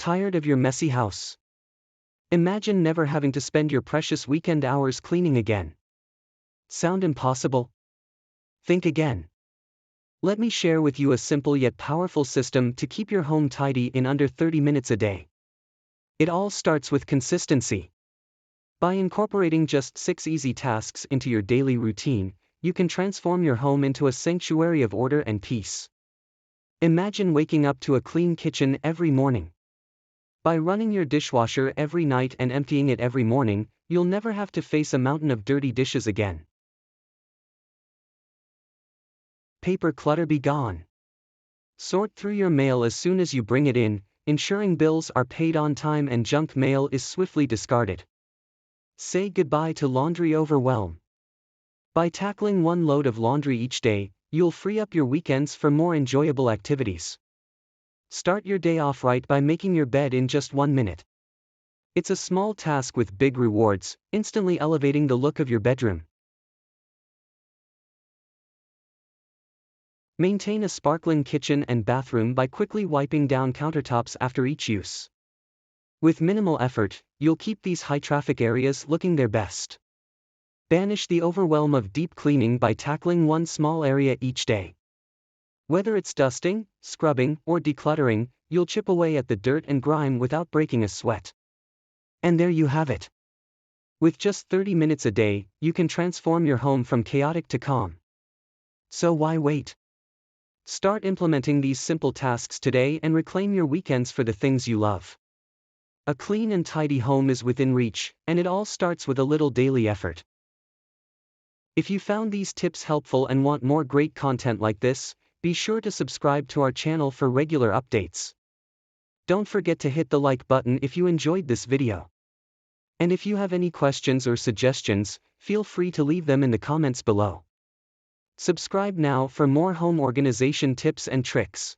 Tired of your messy house? Imagine never having to spend your precious weekend hours cleaning again. Sound impossible? Think again. Let me share with you a simple yet powerful system to keep your home tidy in under 30 minutes a day. It all starts with consistency. By incorporating just 6 easy tasks into your daily routine, you can transform your home into a sanctuary of order and peace. Imagine waking up to a clean kitchen every morning. By running your dishwasher every night and emptying it every morning, you'll never have to face a mountain of dirty dishes again. Paper clutter be gone. Sort through your mail as soon as you bring it in, ensuring bills are paid on time and junk mail is swiftly discarded. Say goodbye to laundry overwhelm. By tackling one load of laundry each day, you'll free up your weekends for more enjoyable activities. Start your day off right by making your bed in just 1 minute. It's a small task with big rewards, instantly elevating the look of your bedroom. Maintain a sparkling kitchen and bathroom by quickly wiping down countertops after each use. With minimal effort, you'll keep these high-traffic areas looking their best. Banish the overwhelm of deep cleaning by tackling one small area each day. Whether it's dusting, scrubbing, or decluttering, you'll chip away at the dirt and grime without breaking a sweat. And there you have it. With just 30 minutes a day, you can transform your home from chaotic to calm. So why wait? Start implementing these simple tasks today and reclaim your weekends for the things you love. A clean and tidy home is within reach, and it all starts with a little daily effort. If you found these tips helpful and want more great content like this, be sure to subscribe to our channel for regular updates. Don't forget to hit the like button if you enjoyed this video. And if you have any questions or suggestions, feel free to leave them in the comments below. Subscribe now for more home organization tips and tricks.